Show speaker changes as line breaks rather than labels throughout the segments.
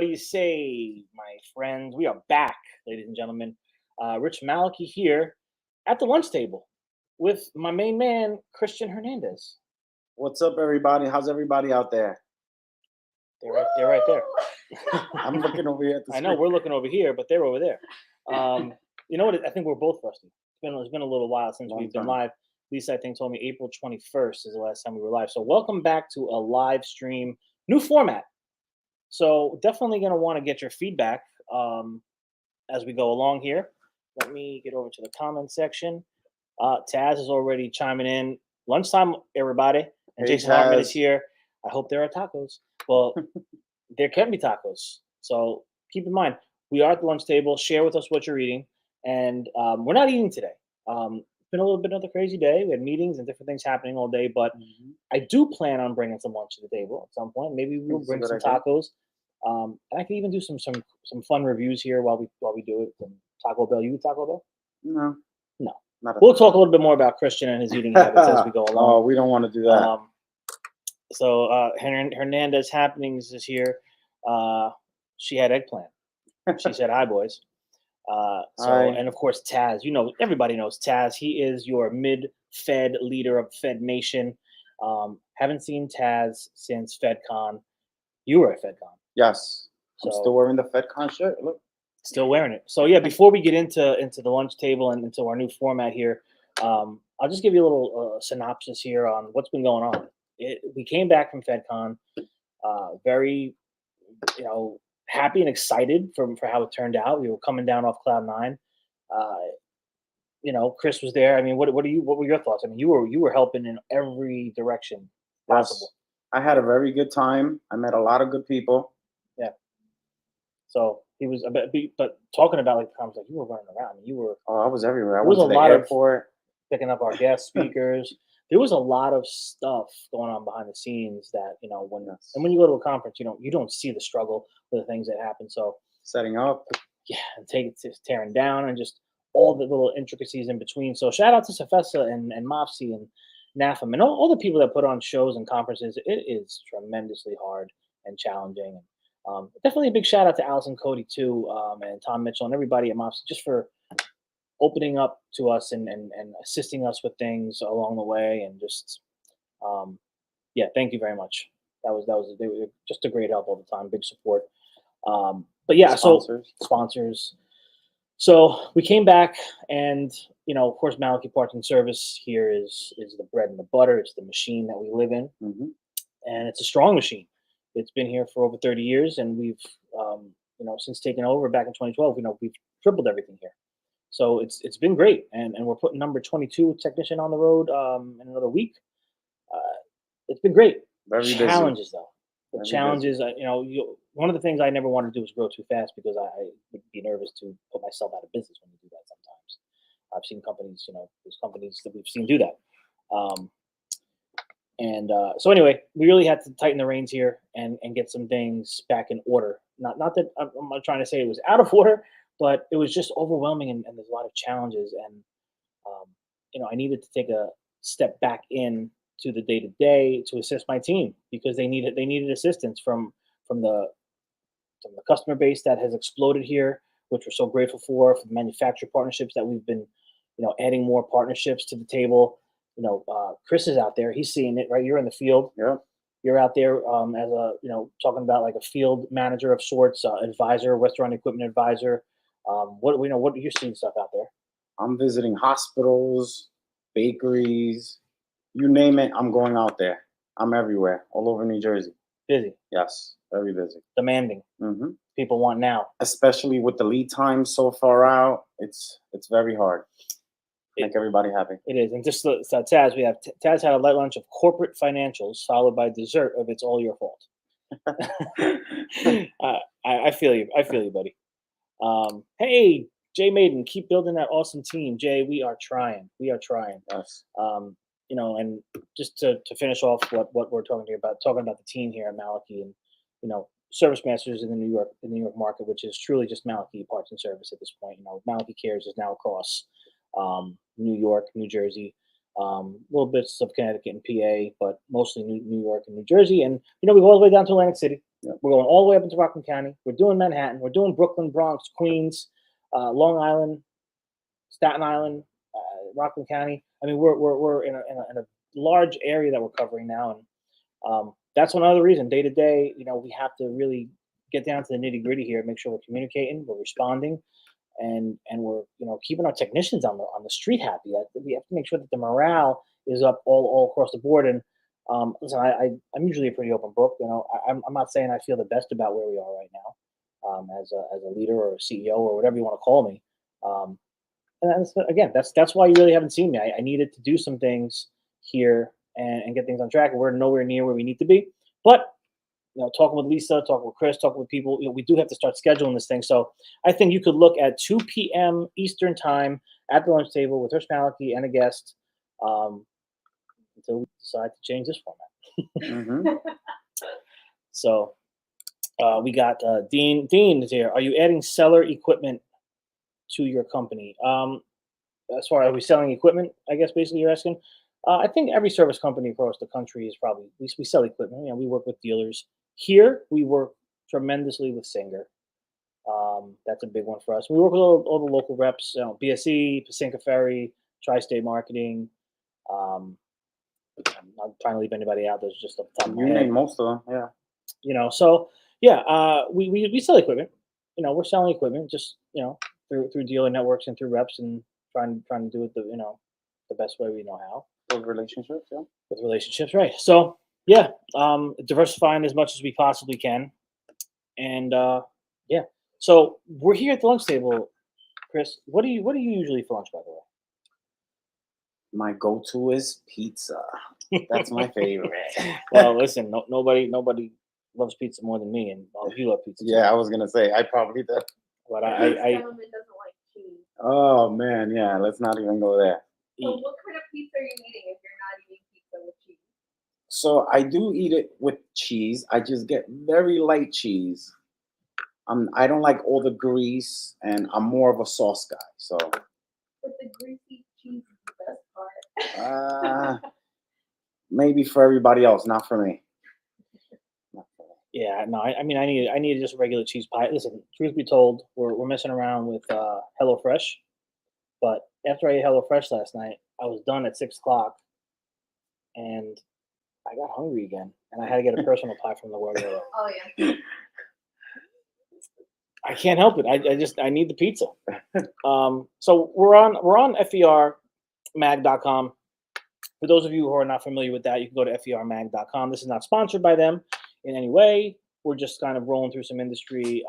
do you say, my friends? We are back, ladies and gentlemen. Rich Malachy here at the lunch table with my main man, Christian Hernandez.
What's up, everybody? How's everybody out there?
They're right there.
I'm looking over here at the
I
screen.
know we're looking over here, but they're over there. You know what? I think we're both rusty. It's been a little while since we've been live. Lisa, I think, told me April 21st is the last time we were live. So welcome back to a live stream, new format. So definitely going to want to get your feedback as we go along here. Let me get over to the comment section. Taz is already chiming in. Lunchtime, everybody. And
Hey,
Jason Hartman is
Taz.
here. I hope there are tacos. Well, there can be tacos. So keep in mind, we are at the lunch table. Share with us what you're eating. And we're not eating today. It's been a little bit of a crazy day. We had meetings and different things happening all day. But I do plan on bringing some lunch to the table at some point. Maybe we'll bring some tacos. And I can even do some fun reviews here while we do it. Taco Bell, you eat Taco Bell?
No.
We'll talk a little bit more about Christian and his eating habits as we go along.
Oh, we don't want to do that.
So Hernandez Happenings is here. She had eggplant. She said, "Hi, boys."
Hi.
And of course Taz. You know, everybody knows Taz. He is your mid-Fed leader of Fed Nation. Haven't seen Taz since FedCon. You were at FedCon.
Yes.
So,
I'm still wearing the FedCon shirt. Look.
Still wearing it. So yeah, before we get into the lunch table and into our new format here, I'll just give you a little synopsis here on what's been going on. We came back from FedCon, very, happy and excited for how it turned out. We were coming down off cloud nine. Chris was there. I mean, what were your thoughts? I mean, you were helping in every direction possible.
Yes. I had a very good time. I met a lot of good people.
Yeah. So he was, but talking about like the comments, like you were running around. You were.
Oh, I was everywhere. I
was
went to
a lot
the airport,
picking up our guest speakers. There was a lot of stuff going on behind the scenes that when you go to a conference, you don't see the struggle or the things that happen. So
setting up,
and tearing down, and just all the little intricacies in between. So shout out to Safessa and Mopsy and NAFM and all the people that put on shows and conferences. It is tremendously hard and challenging. Definitely a big shout out to Allison Cody too, and Tom Mitchell and everybody at Mopsy just for opening up to us and assisting us with things along the way, and just thank you very much. They were just a great help all the time, big support. But yeah, sponsors. So we came back, and of course, Malachy Parts and Service here is the bread and the butter. It's the machine that we live in, and it's a strong machine. It's been here for over 30 years, and we've since taking over back in 2012, we've tripled everything here. So it's been great, and we're putting number 22 technician on the road in another week. It's been great.
Very
challenges
busy.
Though. The challenges, one of the things I never wanted to do is grow too fast because I would be nervous to put myself out of business when you do that. Sometimes I've seen companies, there's companies that we've seen do that. So anyway, we really had to tighten the reins here and get some things back in order. Not that I'm not trying to say it was out of order, but it was just overwhelming, and there's a lot of challenges, and I needed to take a step back in to the day-to-day to assist my team because they needed assistance from the customer base that has exploded here, which we're so grateful for the manufacturer partnerships that we've been adding more partnerships to the table. Chris is out there, he's seeing it, right? You're in the field.
Yeah.
You're out there as a talking about like a field manager of sorts, advisor, restaurant equipment advisor. What are you seeing stuff out there?
I'm visiting hospitals, bakeries, you name it. I'm going out there. I'm everywhere, all over New Jersey.
Busy.
Yes, very busy.
Demanding. People want now.
Especially with the lead time so far out, it's very hard. Make everybody happy.
It is. And just so Taz, Taz had a light lunch of corporate financials followed by dessert of It's All Your Fault. I feel you. I feel you, buddy. Hey, Jay Maiden, keep building that awesome team. Jay, we are trying.
Yes.
And just to finish off what we're talking about the team here at Malachy, and Service Masters in the New York market, which is truly just Malachy Parts and Service at this point. Malachy Cares is now across New York, New Jersey, little bits of Connecticut and PA, but mostly New York and New Jersey. And we go all the way down to Atlantic City.
Yeah.
We're going all the way up into Rockland County. We're doing Manhattan. We're doing Brooklyn, Bronx, Queens, Long Island, Staten Island, Rockland County. I mean, we're in a large area that we're covering now, and that's one other reason. Day to day, we have to really get down to the nitty gritty here. Make sure we're communicating, we're responding, and we're keeping our technicians on the street happy. We have to make sure that the morale is up all across the board. And listen, I'm usually a pretty open book. I'm not saying I feel the best about where we are right now, as a leader or a CEO or whatever you want to call me. And that's why you really haven't seen me. I needed to do some things here and get things on track. We're nowhere near where we need to be. But talking with Lisa, talking with Chris, talking with people, we do have to start scheduling this thing. So I think you could look at 2 p.m. Eastern time at the lunch table with Hirsch Malachy and a guest until we decide to change this format.
Mm-hmm.
So we got Dean. Dean is here. Are you adding seller equipment to your company? As far as, are we selling equipment? I guess basically you're asking. I think every service company across the country is probably we sell equipment. We work with dealers. Here we work tremendously with Singer. That's a big one for us. We work with all the local reps. BSE, Pacinka Ferry, Tri-State Marketing. I'm not trying to leave anybody out. There's just off the top of my
You
head.
name most of them, yeah.
So yeah, we sell equipment. We're selling equipment just through dealer networks and through reps and trying to do it the best way we know how.
With relationships, yeah.
With relationships, right? So yeah, diversifying as much as we possibly can, and yeah. So we're here at the lunch table, Chris. What do you usually for lunch, by the way?
My go-to is pizza. That's my favorite.
Well, listen, nobody loves pizza more than me, and you love pizza.
Yeah, I was gonna say I probably did.
But
This gentleman doesn't like cheese.
Oh man, yeah. Let's not even go there.
So what kind of pizza are you eating if you're not eating pizza with cheese?
So I do eat it with cheese. I just get very light cheese. I don't like all the grease, and I'm more of a sauce guy. So.
But the greasy cheese is the best part.
Maybe for everybody else, not for me.
Yeah, no, I mean, I need just a regular cheese pie. Listen, truth be told, we're messing around with HelloFresh, but after I ate HelloFresh last night, I was done at 6:00, and I got hungry again, and I had to get a personal pie from the word.
Oh yeah.
I can't help it. I need the pizza. So we're on fermag.com. For those of you who are not familiar with that, you can go to fermag.com. This is not sponsored by them in any way. We're just kind of rolling through some industry,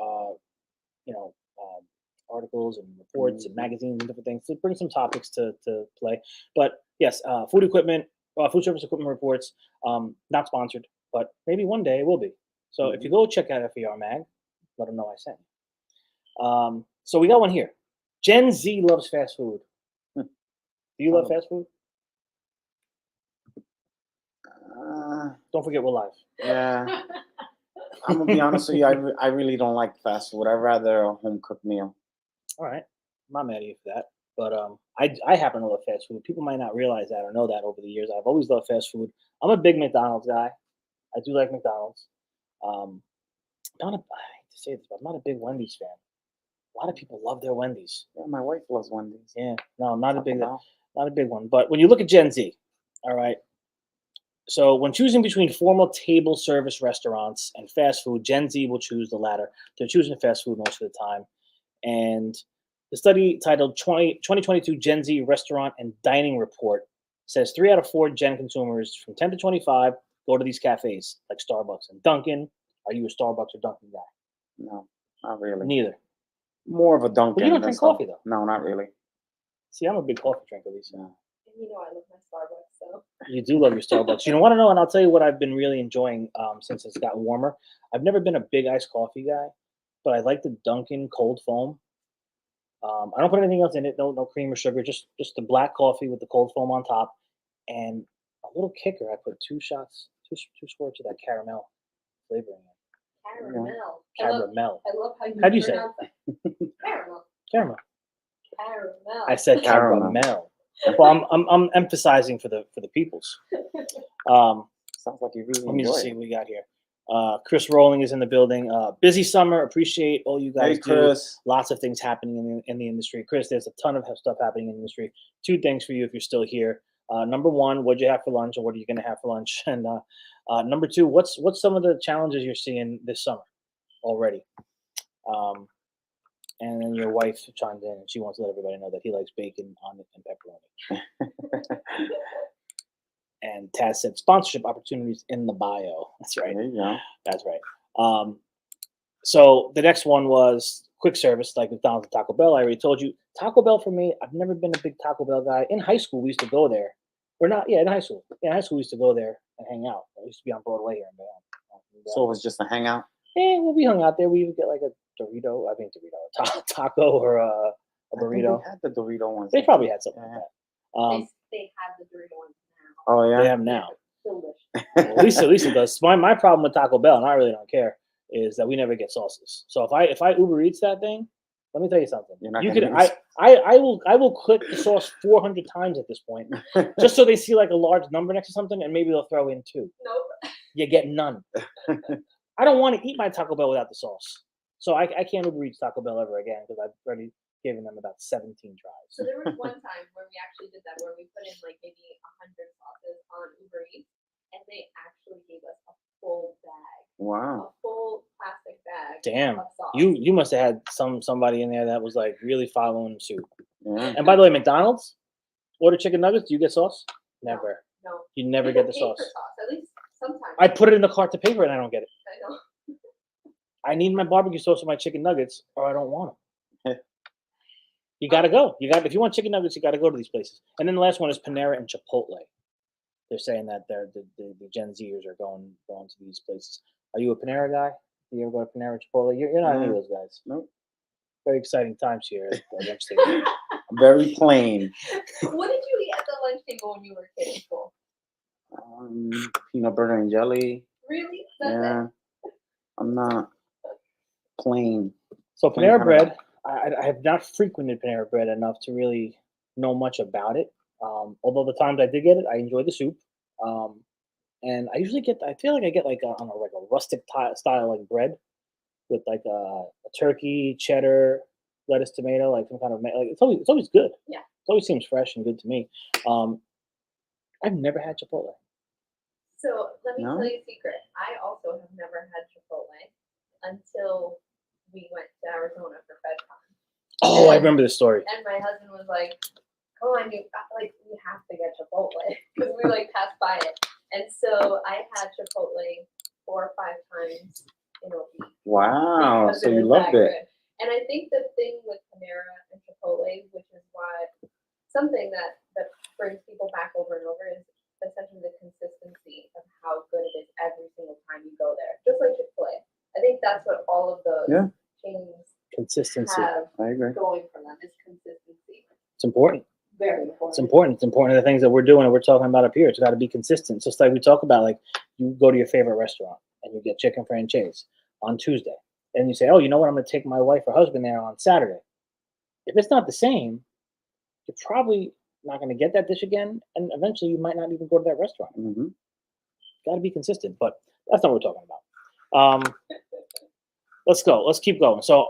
articles and reports and magazines and different things to bring some topics to play. But yes, food service equipment reports, not sponsored, but maybe one day it will be. So if you go check out FER Mag, let them know I sent you. So we got one here. Gen Z loves fast food. Do you love fast food? Don't forget we're live.
Yeah. I'm gonna be honest with you. I really don't like fast food. I'd rather a home cooked meal.
All right, I'm not mad at you for that. But I happen to love fast food. People might not realize that or know that over the years. I've always loved fast food. I'm a big McDonald's guy. I do like McDonald's. I hate to say this, but I'm not a big Wendy's fan. A lot of people love their Wendy's.
Yeah, my wife loves Wendy's.
Yeah, no, not a big one. But when you look at Gen Z, all right. So when choosing between formal table service restaurants and fast food, Gen Z will choose the latter. They're choosing fast food most of the time. And the study titled 2022 Gen Z Restaurant and Dining Report says 3 out of 4 Gen consumers from 10 to 25 go to these cafes like Starbucks and Dunkin'. Are you a Starbucks or Dunkin' guy?
No, not really.
Neither.
More of a Dunkin'.
Well, you don't drink coffee, though.
No, not really.
See, I'm a big coffee drinker, Lisa.
Yeah.
You know I love my Starbucks, so.
You do love your Starbucks. You want to know, and I'll tell you what I've been really enjoying since it's gotten warmer. I've never been a big iced coffee guy, but I like the Dunkin' cold foam. I don't put anything else in it. No cream or sugar. Just the black coffee with the cold foam on top, and a little kicker. I put 2 squirts of that caramel flavoring in.
Caramel.
Caramel.
I love how you
How do you say
pronounce that. Caramel.
Caramel.
Caramel.
I said caramel. Well, I'm emphasizing for the peoples.
Sounds like you really
Let me
enjoy
just see
it.
what we got here. Chris Rowling is in the building. Busy summer. Appreciate all you guys
Hey, Chris.
do. Lots of things happening in the industry. Chris, there's a ton of stuff happening in the industry. Two things for you if you're still here. Number one, what'd you have for lunch, or what are you going to have for lunch? And number two, what's some of the challenges you're seeing this summer already? And then your wife chimed in, and she wants to let everybody know that he likes bacon, onion, and pepperoni. And Taz said sponsorship opportunities in the bio. That's right.
There you go.
That's right. So the next one was quick service, like McDonald's and Taco Bell. I already told you. Taco Bell for me, I've never been a big Taco Bell guy. In high school, we used to go there. Or not, yeah, in high school. Yeah, in high school, we used to go there and hang out. I used to be on Broadway here in Bayonne.
So it was just a hangout?
Yeah, well, we hung out there. We would get like a Dorito, taco or a burrito.
I think we had the Dorito ones.
They probably had something like
Yeah.
that.
They have the Dorito ones now.
Oh
They
yeah.
have now.
Delicious.
Well, Lisa does. My problem with Taco Bell, and I really don't care, is that we never get sauces. So if I Uber Eats that thing, let me tell you something.
You're not
You
gonna
can
use-
I will click the sauce 400 times at this point, just so they see like a large number next to something, and maybe they'll throw in 2.
Nope.
You get none. I don't want to eat my Taco Bell without the sauce, so I can't Uber Eats Taco Bell ever again because I've already given them about 17 tries.
So there was one time where we actually did that, where we put in like maybe 100 sauces on Uber Eats, and they actually gave us a full bag,
Wow.
a full plastic bag.
Damn,
of sauce.
you must have had somebody in there that was like really following suit.
Yeah.
And by the way, McDonald's order chicken nuggets. Do you get sauce? Never.
No.
You never
People
get the
pay
sauce.
for sauce, at least sometimes.
I put it in the cart to pay for it, and I don't get it.
I know.
I need my barbecue sauce with my chicken nuggets, or I don't want them. You gotta go. If you want chicken nuggets, you gotta go to these places. And then the last one is Panera and Chipotle. They're saying that the Gen Zers are going to these places. Are you a Panera guy? Do you ever go to Panera, Chipotle? You're not any of those guys.
Nope.
Very exciting times here at the lunch table.
Very plain.
What did you eat at the lunch table when you were a kid in school?
Peanut butter and jelly.
Really? That's
Yeah. I'm not plain.
So
Plain
Panera
kinda
Bread, I have not frequented Panera Bread enough to really know much about it. Although the times I did get it, I enjoy the soup. And I usually I feel like I get like on a rustic style like bread with like a turkey, cheddar, lettuce, tomato, like some kind of like it's always good.
Yeah.
It always seems fresh and good to me. I've never had Chipotle.
So let me
No?
tell you a secret. I also have never had Chipotle until we went to Arizona for FedCon.
Oh, I
And-
remember this story.
And my husband was like, "Oh, I mean, like we have to get Chipotle," because we like passed by it. And so I had Chipotle 4 or 5 times in a week.
Wow.
because
So you
was
loved
that
it.
good. And I think the thing with Panera and Chipotle, which is why something that brings people back over and over, is essentially the consistency of how good it is every single time you go there. Just like Chick-fil-A. I think that's what all of those
Yeah.
chains
Consistency.
have
I agree.
going for them is consistency.
It's important.
Very important.
It's important. It's important. The things that we're doing and we're talking about up here, it's got to be consistent. Just like we talk about, like you go to your favorite restaurant and you get chicken franchise on Tuesday, and you say, "Oh, you know what? I'm going to take my wife or husband there on Saturday." If it's not the same, you're probably not going to get that dish again, and eventually you might not even go to that restaurant.
Mm-hmm.
Got to be consistent, but that's not what we're talking about. Let's go. Let's keep going. So,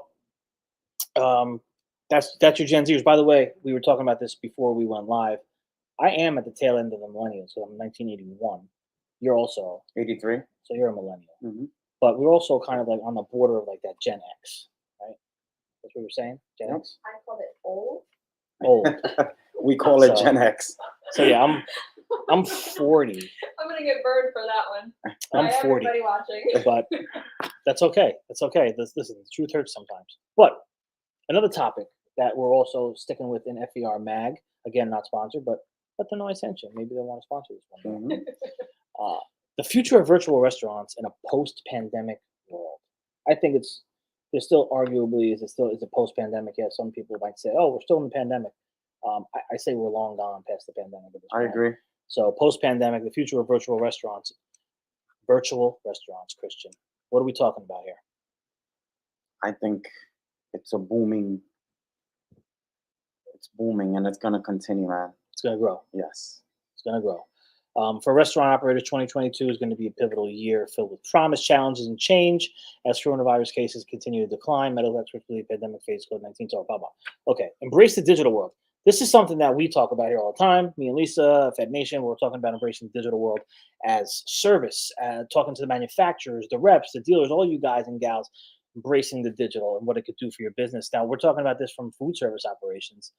that's your Gen Zers. By the way, we were talking about this before we went live. I am at the tail end of the millennials, so I'm 1981. You're also
83.
so you're a millennial,
Mm-hmm.
but we're also kind of like on the border of like that Gen X, right? That's what you're saying, Gen
Yep.
X.
I called it old.
Old.
We call it
So-
Gen X.
So yeah, I'm 40,
I'm gonna get burned for that one.
I'm
By
40,
everybody watching.
but that's okay. That's okay. Listen, the truth hurts sometimes. But another topic that we're also sticking with in FER Mag, again, not sponsored, but let them know I sent you. Maybe they want to sponsor this one.
Mhm.
The future of virtual restaurants in a post-pandemic world. I think there's still arguably is a post-pandemic. Yeah, some people might say, "Oh, we're still in the pandemic." I say we're long gone past the pandemic at this
I
point.
agree.
So post-pandemic, the future of virtual restaurants. Virtual restaurants, Christian. What are we talking about here?
I think it's booming and it's gonna continue, man.
It's going to grow.
Yes.
It's going to grow. For restaurant operators, 2022 is going to be a pivotal year filled with promise, challenges, and change as coronavirus cases continue to decline. Medical experts believe pandemic phase COVID-19. So, blah, blah. Okay, embrace the digital world. This is something that we talk about here all the time. Me and Lisa, Fed Nation, we're talking about embracing the digital world as service, talking to the manufacturers, the reps, the dealers, all you guys and gals, embracing the digital and what it could do for your business. Now, we're talking about this from food service operations.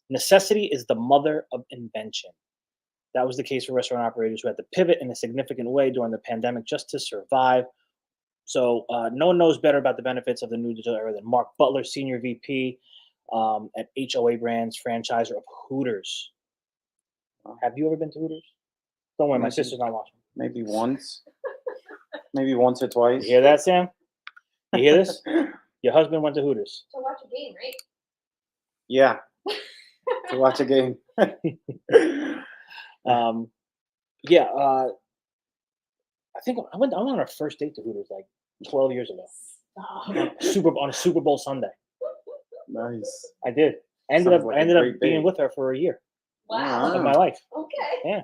Necessity is the mother of invention. That was the case for restaurant operators who had to pivot in a significant way during the pandemic just to survive. So no one knows better about the benefits of the new digital era than Mark Butler, Senior VP at HOA Brands, franchisor of Hooters. Have you ever been to Hooters? Don't worry, my sister's not watching.
Maybe once. Maybe once or twice.
You hear that, Sam? You hear this? Your husband went to Hooters.
To watch a game, right?
Yeah. To watch a game.
I think I went on our first date to Hooters like 12 years ago.
Stop.
On a Super Bowl Sunday.
Nice.
I did. I ended up being with her for a year
Wow.
of my life.
Okay.
Yeah.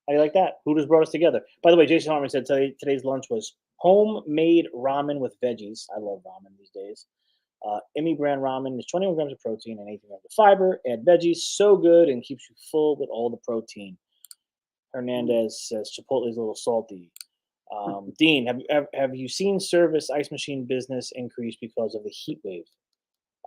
How do you like that? Hooters brought us together. By the way, Jason Hartman said today's lunch was homemade ramen with veggies. I love ramen these days. Emmy brand ramen is 21 grams of protein and 18 grams of fiber. Add veggies, so good and keeps you full with all the protein. Hernandez says Chipotle is a little salty. Dean, have you seen service ice machine business increase because of the heat wave?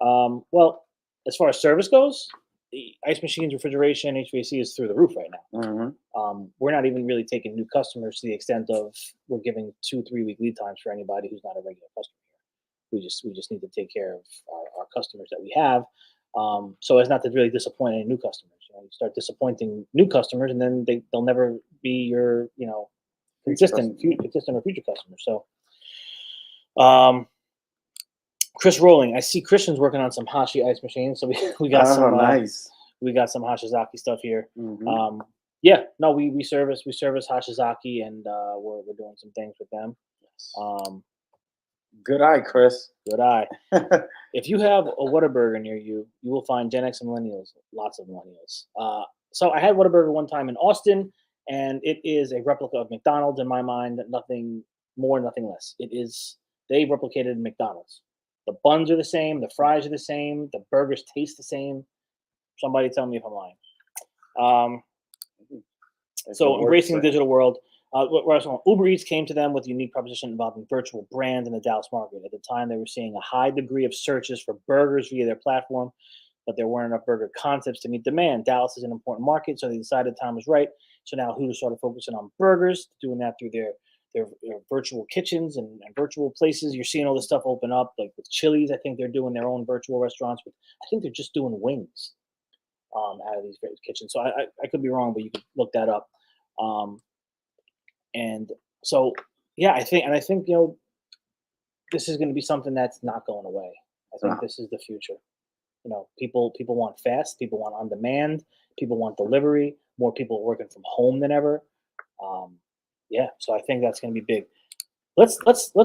Well, as far as service goes, the ice machines, refrigeration, HVAC is through the roof right now.
Mm-hmm.
We're not even really taking new customers to the extent of we're giving 2-3 week lead times for anybody who's not a regular customer. We just need to take care of our customers that we have, so as not to really disappoint any new customers. You start disappointing new customers, and then they'll never be your consistent or future customers. So, Chris Rolling, I see Christian's working on some Hashi ice machines, so we got some
nice.
We got some Hashizaki stuff here.
Mm-hmm.
We service Hashizaki, and we're doing some things with them.
Good eye, Chris.
Good eye. If you have a Whataburger near you, you will find Gen X and millennials, lots of millennials. So I had Whataburger one time in Austin, and it is a replica of McDonald's in my mind. Nothing more, nothing less. They replicated McDonald's. The buns are the same, the fries are the same, the burgers taste the same. Somebody tell me if I'm lying. So embracing the digital world. Uber Eats came to them with a unique proposition involving virtual brands in the Dallas market. At the time, they were seeing a high degree of searches for burgers via their platform, but there weren't enough burger concepts to meet demand. Dallas is an important market, so they decided time was right. So now Hooters started focusing on burgers, doing that through their virtual kitchens and virtual places. You're seeing all this stuff open up, like with Chili's. I think they're doing their own virtual restaurants. But I think they're just doing wings out of these kitchens. So I could be wrong, but you could look that up. And so, yeah, I think this is going to be something that's not going away. I think this is the future. People want fast, people want on demand, people want delivery. More people are working from home than ever. So I think that's going to be big. Let's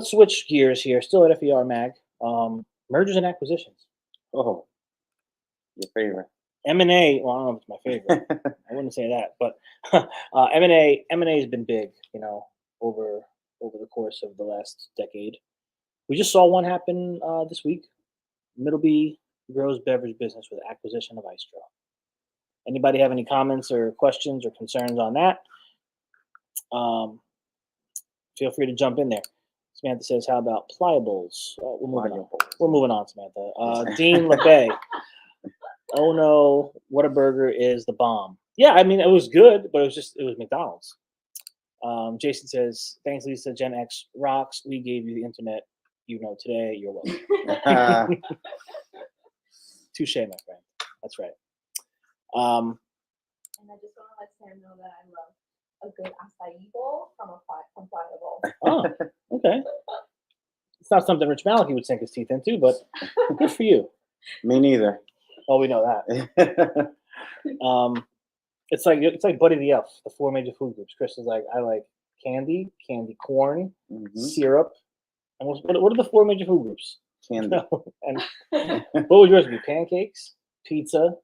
switch gears here. Still at FER Mag. Mergers and acquisitions.
Oh, your favorite.
M&A. Well, I don't know if it's my favorite. I wouldn't say that, but M&A has been big. Over the course of the last decade. We just saw one happen this week. Middleby grows beverage business with acquisition of Istro. Anybody have any comments or questions or concerns on that? Feel free to jump in there. Samantha says, "How about Pliables?" We're moving on, Samantha. Dean LeBay. Oh no, Whataburger is the bomb. Yeah, I mean it was good, but it was McDonald's. Jason says, "Thanks, Lisa. Gen X rocks. We gave you the internet. Today. You're welcome." Touche, my friend. That's right.
And I just want to let Sam know that I love a good acai bowl from Pliable.
Oh, okay. It's not something Rich Malachy would sink his teeth into, but good for you.
Me neither.
Oh, we know that. It's like Buddy the Elf, the 4 major food groups. Chris is like, I like candy corn, syrup, and what are the 4 major food groups?
Candy.
And what would yours be? Pancakes, pizza,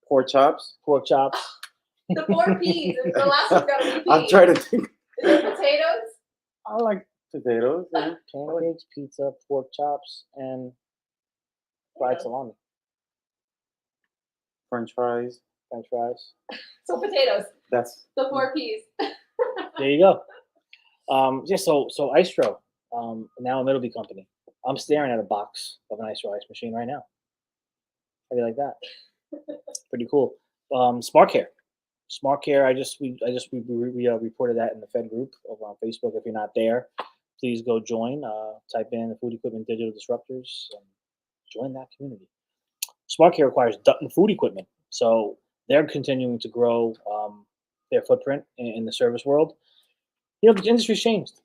Pork chops.
pork chops.
The 4 P's. The last one's got to be P's.
I'm trying to think.
Is it potatoes?
I like potatoes. Yeah.
Pancakes, pizza, pork chops, and fried salami.
French fries.
French fries.
So potatoes.
That's
The 4 P's.
There you go. Yeah, so Istro, now a Middleby company. I'm staring at a box of an Istro ice machine right now. How do you like that? Pretty cool. Smart Care. Smart Care. We reported that in the Fed group over on Facebook. If you're not there, please go join. Type in Food Equipment Digital Disruptors and join that community. Smart Care requires Dutton food equipment, so they're continuing to grow their footprint in the service world. You know, the industry's changed.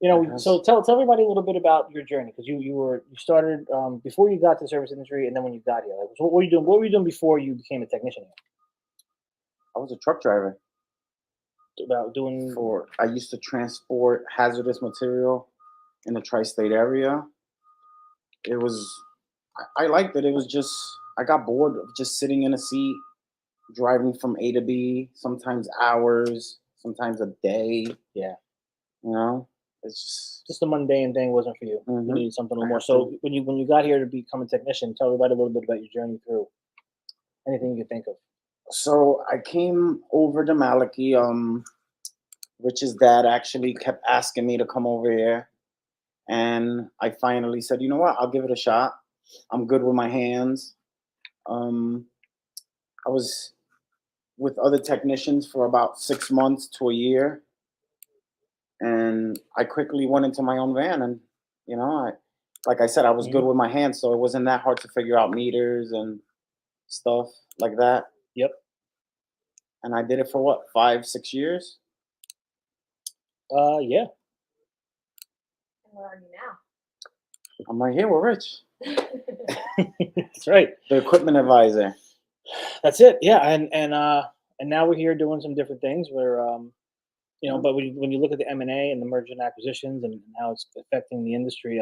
You know,
Yes.
so tell everybody a little bit about your journey, because you started before you got to the service industry, and then when you got here, like, what were you doing? What were you doing before you became a technician here?
I was a truck driver.
About doing
I used to transport hazardous material in the tri-state area. It was, I liked it. It was just, I got bored of just sitting in a seat, driving from A to B, sometimes hours, sometimes a day.
Yeah.
You know, it's
just the mundane thing wasn't for you. You
Mhm.
needed something a little
I
more.
have
So
to.
when you got here to become a technician, tell everybody a little bit about your journey through. Anything you can think of.
So I came over to Malachy. Rich's dad actually kept asking me to come over here. And I finally said, you know what? I'll give it a shot. I'm good with my hands. I was with other technicians for about 6 months to a year. And I quickly went into my own van. And, you know, like I said, I was good with my hands. So it wasn't that hard to figure out meters and stuff like that.
Yep.
And I did it for what, 5-6 years?
Yeah.
And where are you now?
I'm right here with Rich,
That's right.
the equipment advisor.
That's it. Yeah, and now we're here doing some different things. Where you know, but when you look at the M&A and the merger and acquisitions and how it's affecting the industry,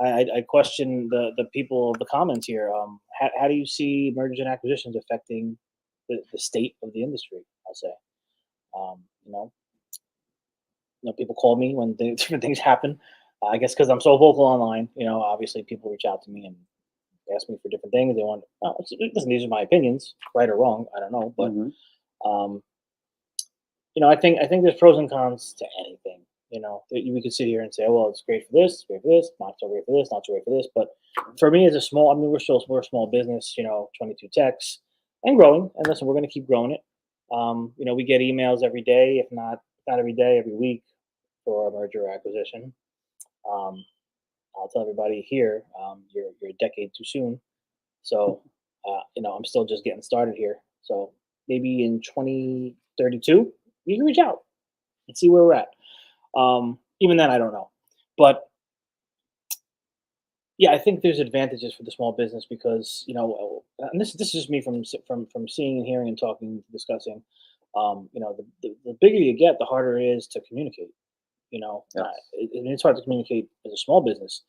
I question the people, the comments here. How do you see mergers and acquisitions affecting the state of the industry? I'll say, you know, people call me when different things happen. I guess because I'm so vocal online, you know, obviously people reach out to me and ask me for different things. They want, listen, these are my opinions, right or wrong, I don't know, but
Mhm.
you know, I think there's pros and cons to anything. You know, we could sit here and say, oh, well, it's great for this, great for this, not so great for this, not so great for this. But for me, as a small, I mean, we're a small business, you know, 22 techs and growing. And listen, we're going to keep growing it. You know, we get emails every day, if not every day, every week for a merger or acquisition. I'll tell everybody here, you're a decade too soon. So, you know, I'm still just getting started here. So maybe in 2032, you can reach out and see where we're at. Even then, I don't know. But yeah, I think there's advantages for the small business because, you know, and this is just me from seeing and hearing and talking, discussing. You know, the bigger you get, the harder it is to communicate. You know,
Yes.
it's hard to communicate as a small business.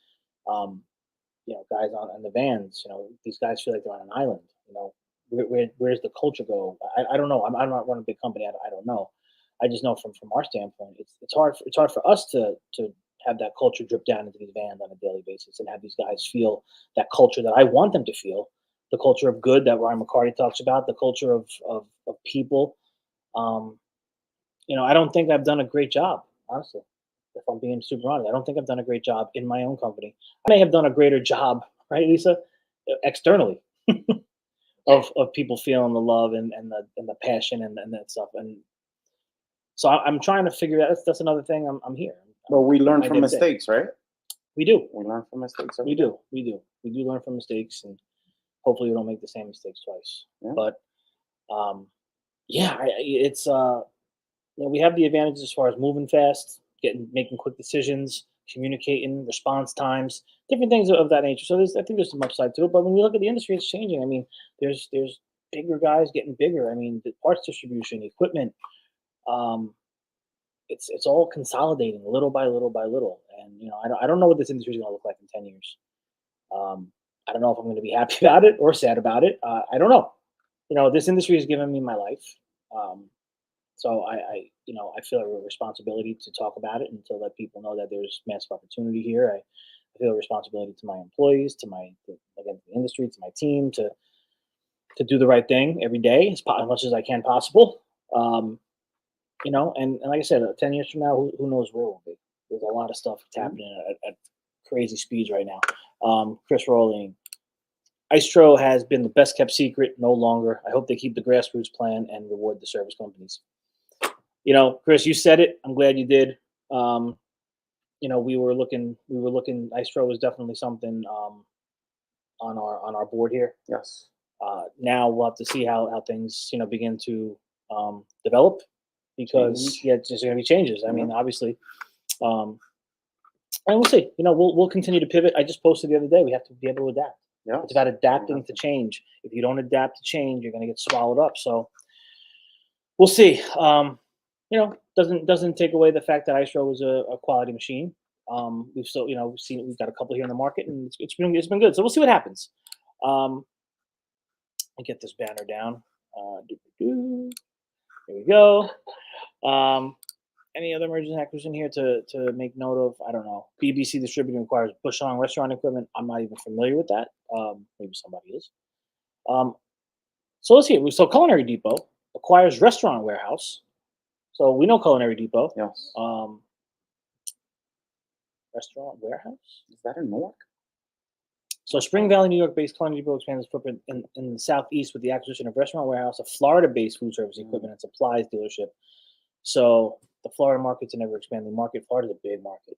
You know, guys on the vans, you know, these guys feel like they're on an island. You know, where's the culture go? I don't know. I'm not running a big company. I don't know. I just know from our standpoint, it's hard for us to have that culture drip down into these vans on a daily basis and have these guys feel that culture that I want them to feel, the culture of good that Ryan McCarty talks about, the culture of people. You know, I don't think I've done a great job, honestly. If I'm being super honest, I don't think I've done a great job in my own company. I may have done a greater job, right, Lisa, externally, of people feeling the love and the passion and that stuff. And so I'm trying to figure out. That's another thing. I'm here.
But we learn
My
from
day-to-day.
mistakes, right?
We do.
We learn from mistakes.
We do. Learn from mistakes, and hopefully we don't make the same mistakes twice.
Yeah.
But yeah, it's you know, we have the advantages as far as moving fast, making quick decisions, communicating, response times, different things of that nature. So I think there's some upside to it. But when you look at the industry, it's changing. I mean, there's bigger guys getting bigger. I mean, the parts distribution, equipment, it's all consolidating little by little by little. And you know, I don't know what this industry is going to look like in 10 years. I don't know if I'm going to be happy about it or sad about it. I don't know. this industry has given me my life. So I feel a responsibility to talk about it and to let people know that there's massive opportunity here. I feel a responsibility to my employees, again, the industry, to my team, to do the right thing every day as much as I can possible. And like I said, 10 years from now, who knows where we'll be? There's a lot of stuff that's happening at crazy speeds right now. Chris Rowling, Istro has been the best kept secret, no longer. I hope they keep the grassroots plan and reward the service companies. Chris, you said it. I'm glad you did. We were looking. Istro was definitely something on our board here.
Yes.
Now we'll have to see how things begin to develop, because there's going to be changes. I mean, obviously, and we'll see. We'll continue to pivot. I just posted the other day. We have to be able to adapt.
Yeah.
It's about adapting to change. If you don't adapt to change, you're going to get swallowed up. So we'll see. Doesn't take away the fact that Istro was a quality machine. We've still, we've got a couple here in the market, and it's been good. So we'll see what happens. I'll get this banner down. Here we go. Any other mergers and acquisition here to make note of? I don't know. BBC Distributing acquires Bushong restaurant equipment. I'm not even familiar with that. Maybe somebody is. So let's see. So Culinary Depot acquires Restaurant Warehouse. So we know Culinary Depot.
Yes.
Restaurant Warehouse?
Is that in Newark?
So Spring Valley, New York-based Culinary Depot expands its footprint in the Southeast with the acquisition of Restaurant Warehouse, a Florida-based food service equipment and supplies dealership. So the Florida market's an ever-expanding market. Florida's a big market.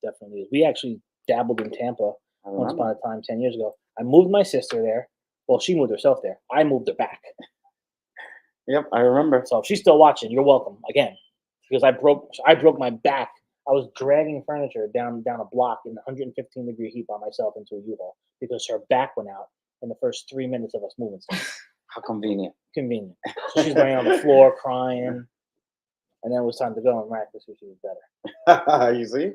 Definitely is. We actually dabbled in Tampa once upon a time 10 years ago. I moved my sister there. Well, she moved herself there. I moved her back.
Yep, I remember.
So if she's still watching, you're welcome again, because I broke my back. I was dragging furniture down a block in 115-degree heat by myself into a U-Haul because her back went out in the first 3 minutes of us moving stuff.
How convenient.
Convenient. So she's laying on the floor crying, and then it was time to go, and miraculously she was better.
You see?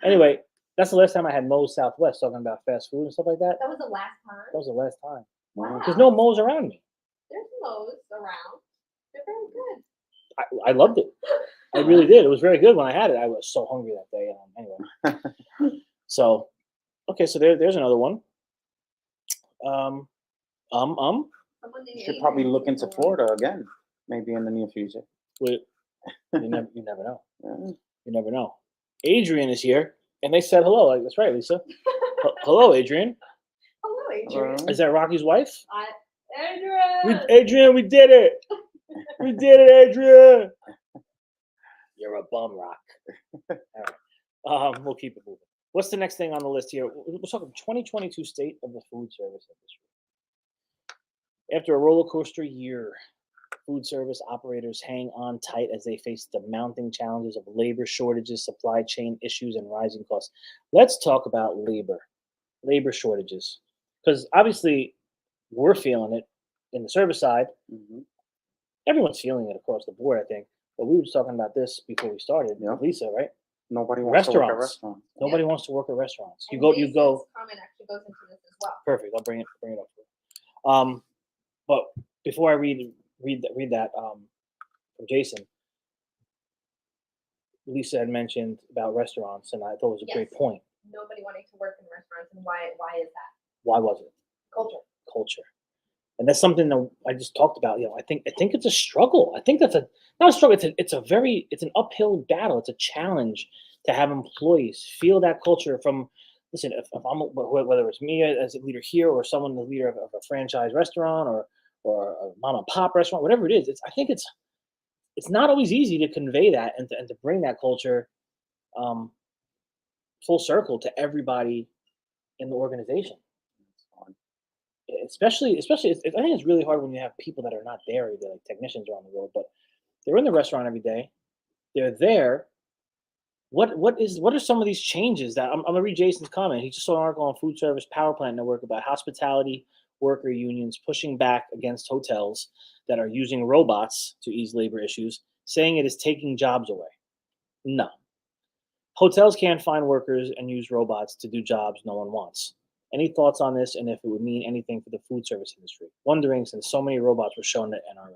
Anyway, that's the last time I had Moe's Southwest talking about fast food and stuff like that.
That was the last time.
That was the last time.
Wow.
There's no Moe's around me.
There's Moe's around. They're very good.
I loved it. I really did. It was very good when I had it. I was so hungry that day. Anyway. So, okay, so there's another one.
Someone named
You should probably look into Florida again, maybe in the near future.
You never know.
Yeah.
You never know. Adrian is here, and they said hello. Like, that's right, Lisa. Hello, Adrian.
Hello, Adrian.
Is that Rocky's wife?
Adrian.
Adrian, we did it. We did it, Adrian. You're a bum, Rock. All right. We'll keep it moving. What's the next thing on the list here? We're talking 2022 state of the food service industry. After a roller coaster year, food service operators hang on tight as they face the mounting challenges of labor shortages, supply chain issues, and rising costs. Let's talk about labor shortages, because obviously we're feeling it in the service side.
Mm-hmm.
Everyone's feeling it across the board, I think. But we were just talking about this before we started.
Yeah.
Lisa, right?
Nobody wants to work at restaurants.
Nobody wants to work at restaurants. You
And
go.
Lisa's comment actually goes into this as well.
Perfect. I'll bring it up. But before I read that from Jason, Lisa had mentioned about restaurants, and I thought it was a great point.
Nobody wanting to work in restaurants, and why is that?
Why was it? Culture. And that's something that I just talked about. I think it's a struggle. I think that's not a struggle. It's an uphill battle. It's a challenge to have employees feel that culture from. Listen, if I'm, whether it's me as a leader here or someone the leader of a franchise restaurant or a mom and pop restaurant, whatever it is, I think it's not always easy to convey that and to bring that culture full circle to everybody in the organization. Especially, I think it's really hard when you have people that are not there, either like technicians around the world, but they're in the restaurant every day. They're there. What are some of these changes that I'm gonna read Jason's comment? He just saw an article on Food Service Power Plant Network about hospitality worker unions pushing back against hotels that are using robots to ease labor issues, saying it is taking jobs away. No. Hotels can't find workers and use robots to do jobs no one wants. Any thoughts on this, and if it would mean anything for the food service industry? Wondering, since so many robots were shown at NRA.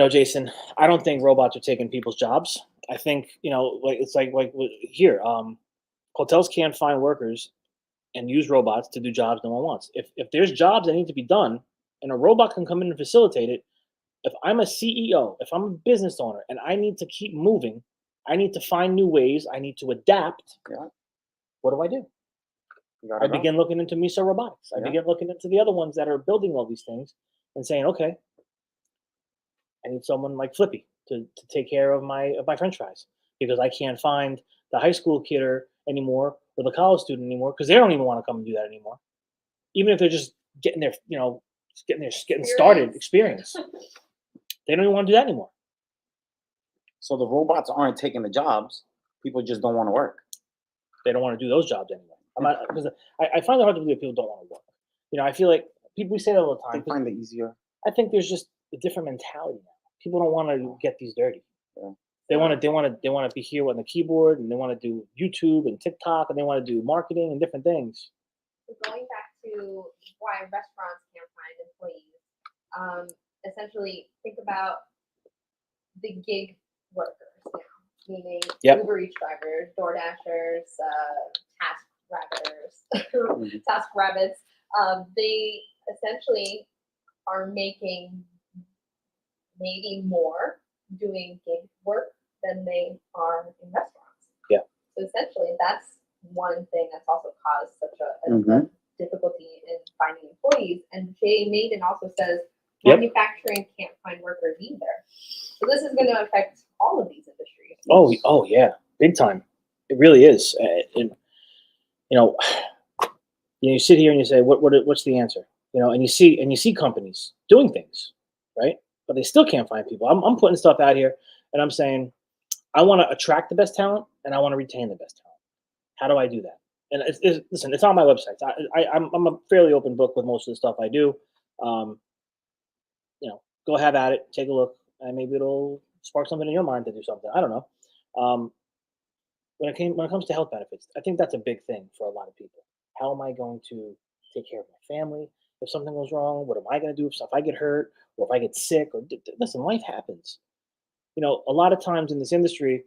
Jason, I don't think robots are taking people's jobs. I think, like it's like here, hotels can't find workers and use robots to do jobs no one wants. If there's jobs that need to be done, and a robot can come in and facilitate it, if I'm a CEO, if I'm a business owner, and I need to keep moving, I need to find new ways, I need to adapt.
Yeah.
What do? I begin looking into Miso Robotics. I begin looking into the other ones that are building all these things and saying, okay, I need someone like Flippy to take care of my French fries, because I can't find the high school kidder anymore or the college student anymore, because they don't even want to come and do that anymore. Even if they're just getting their, getting started experience. They don't even want to do that anymore.
So the robots aren't taking the jobs. People just don't want to work.
They don't want to do those jobs anymore. Because I find it hard to believe people don't want to work. I feel like we say that all the time.
They find it easier.
I think there's just a different mentality now. People don't want to get these dirty.
Yeah.
They want to be here on the keyboard, and they want to do YouTube and TikTok, and they want to do marketing and different things.
So going back to why restaurants can't find employees, essentially think about the gig workers now, meaning Uber Eats drivers, DoorDashers, Task Rabbits. They essentially are making maybe more doing gig work than they are in restaurants.
Yeah.
So essentially, that's one thing that's also caused such a difficulty in finding employees. And Jay Maiden also says manufacturing can't find workers either. So this is going to affect all of these industries.
Oh yeah, big time. It really is. You sit here and you say, what's the answer? And you see companies doing things, right? But they still can't find people. I'm putting stuff out here, and I'm saying, I want to attract the best talent, and I want to retain the best talent. How do I do that? And listen, it's on my website. I'm a fairly open book with most of the stuff I do. Go have at it, take a look, and maybe it'll spark something in your mind to do something. I don't know. When it comes to health benefits, I think that's a big thing for a lot of people. How am I going to take care of my family if something goes wrong? What am I going to do if I get hurt, or if I get sick? Or listen, life happens. A lot of times in this industry,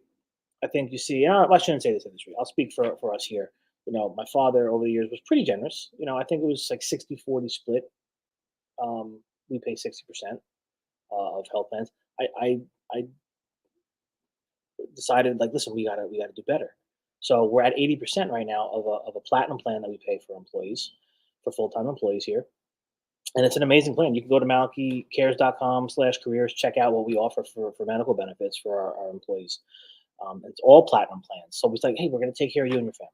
I think you see. I shouldn't say this industry. I'll speak for us here. My father over the years was pretty generous. I think it was like 60-40 split. We pay 60% of health plans. I decided, like, listen, we gotta do better. So we're at 80% right now of a platinum plan that we pay for employees, for full-time employees here. And it's an amazing plan. You can go to malachycares.com/careers, check out what we offer for medical benefits for our employees. It's all platinum plans. So it's like, hey, we're going to take care of you and your family.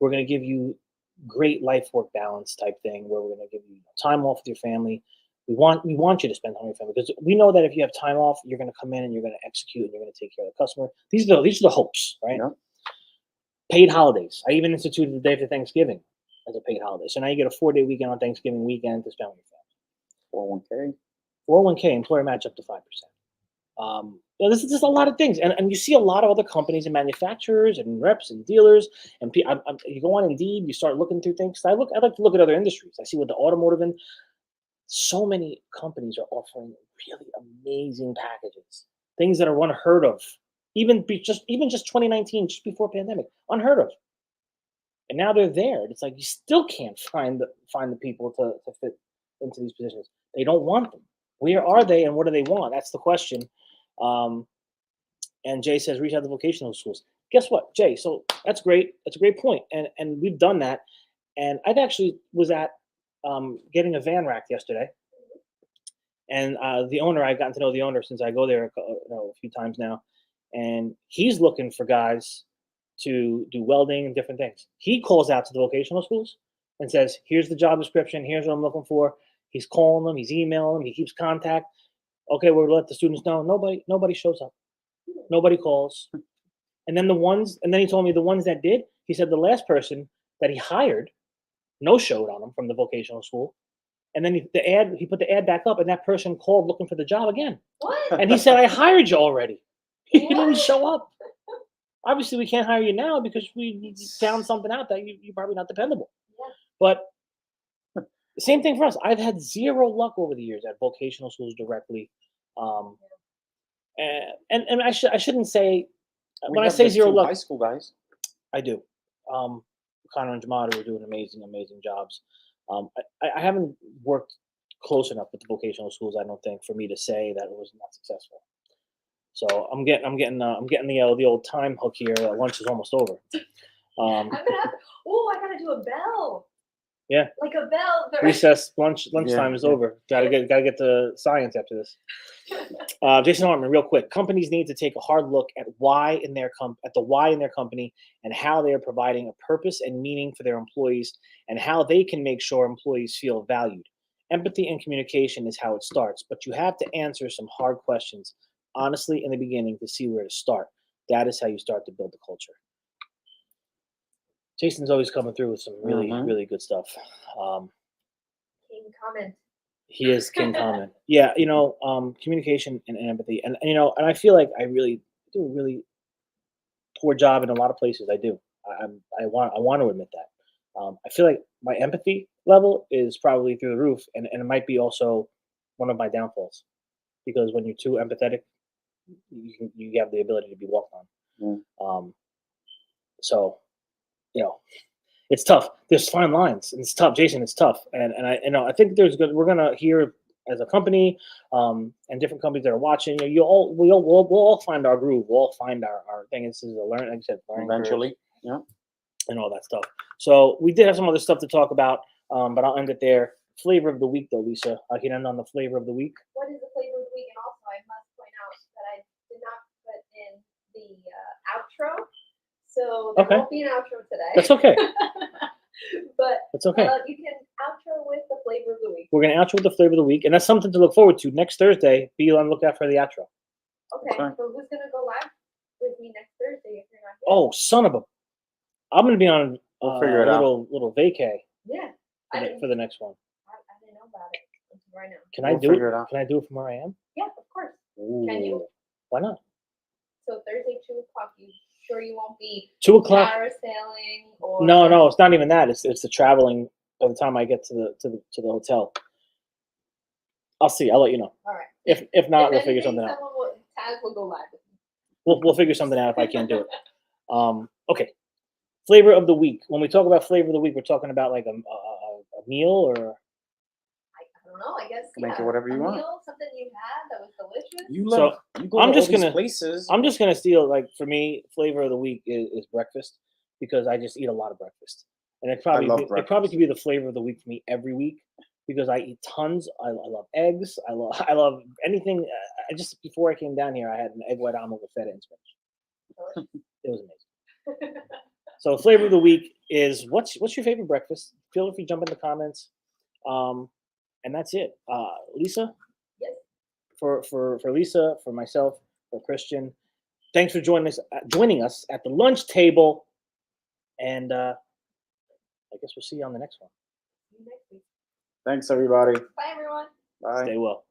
We're going to give you great life-work balance type thing, where we're going to give you time off with your family. We want you to spend time with your family, because we know that if you have time off, you're going to come in and you're going to execute and you're going to take care of the customer. These are the hopes, right? Yeah. Paid holidays. I even instituted the day after Thanksgiving as a paid holiday. So now you get a 4-day weekend on Thanksgiving weekend to spend with your family. 401k employer match up to 5%. This is just a lot of things, and you see a lot of other companies and manufacturers and reps and dealers, and you go on Indeed, you start looking through things. I like to look at other industries. I see what the automotive and so many companies are offering really amazing packages, things that are unheard of, even just 2019, just before pandemic, unheard of. And now they're there. It's like you still can't find the people to fit into these positions. They don't want them. Where are they, and what do they want? That's the question. And Jay says, reach out to vocational schools. Guess what, Jay? So that's great. That's a great point. And we've done that. And I've actually was at getting a van rack yesterday. And the owner, I've gotten to know the owner since I go there a few times now. And he's looking for guys to do welding and different things. He calls out to the vocational schools and says, here's the job description. Here's what I'm looking for. He's calling them. He's emailing them. He keeps contact. Okay, we'll let the students know. Nobody shows up. Nobody calls. And then he told me the ones that did, he said the last person that he hired no-showed on him from the vocational school. And then he put the ad back up, and that person called looking for the job again.
What?
And he said, I hired you already. He didn't show up. Obviously, we can't hire you now because we found something out that you're probably not dependable.
Yeah.
But same thing for us. I've had zero luck over the years at vocational schools directly. Um, and I shouldn't say
We
when I
have
say
the
zero
two
luck,
high school guys.
I do. Connor and Jamada were doing amazing jobs. I haven't worked close enough with the vocational schools, I don't think, for me to say that it was not successful. So I'm getting the old time hook here. Lunch is almost over.
I'm gonna have. Oh, I gotta do a bell.
Yeah.
Like a bell.
Recess, lunchtime is over. Gotta get to science after this. Jason Hartman, real quick. Companies need to take a hard look at the why in their company and how they are providing a purpose and meaning for their employees and how they can make sure employees feel valued. Empathy and communication is how it starts, but you have to answer some hard questions honestly in the beginning to see where to start. That is how you start to build the culture. Jason's always coming through with some really good stuff.
King comment.
He is king comment. Yeah, communication and empathy, and and I feel like I really do a really poor job in a lot of places. I do. I want to admit that. I feel like my empathy level is probably through the roof, and it might be also one of my downfalls because when you're too empathetic, you have the ability to be walked on. So, it's tough. There's fine lines. And it's tough, Jason. It's tough, and I think we're gonna hear as a company, and different companies that are watching. We'll all find our groove. We'll all find our thing. This is a learning, like I said, learning
Eventually,
curve, and all that stuff. So we did have some other stuff to talk about, but I'll end it there. Flavor of the week, though, Lisa. I can end on the flavor of the week.
What is the flavor of the week? And also, I must point out that I did not put in the outro. So there won't be an outro today.
That's okay.
But
that's okay.
You can outro with the flavor of the week.
We're going to outro with the flavor of the week, and that's something to look forward to next Thursday. Be on the lookout for the outro.
Okay, so who's going to go live with me next Thursday if you're not here?
Oh, son of a! I'm going to be on
we'll figure it
little vacay.
Yeah.
For the next one.
I didn't know about it until right now.
Can I do it? Can I do it from where I am?
Yeah, of course.
Ooh.
Can you?
Why not?
So Thursday, 2 o'clock. You sure you won't be
2 o'clock?
Parasailing or
No, it's not even that. It's the traveling by the time I get to the hotel. I'll see. I'll let you know.
All right.
If not, we'll figure something out.
Taz will go live with me.
We'll figure something out if I can't do it. Okay. Flavor of the week. When we talk about flavor of the week, we're talking about like a meal or.
I don't know. I guess
make it whatever you want.
Meal, something you had that was delicious.
You go to all these places.
I'm just gonna steal, like, for me, flavor of the week is breakfast because I just eat a lot of breakfast, and it probably could be the flavor of the week for me every week because I eat tons. I love eggs. I love anything. I just before I came down here, I had an egg white omelet with feta and spinach. It was amazing. So flavor of the week is what's your favorite breakfast? Feel free to jump in the comments. And that's it. Lisa?
Yes.
For Lisa, for myself, for Christian, thanks for joining us at the lunch table. And I guess we'll see you on the next one.
See you next week.
Thanks, everybody.
Bye, everyone.
Bye.
Stay well.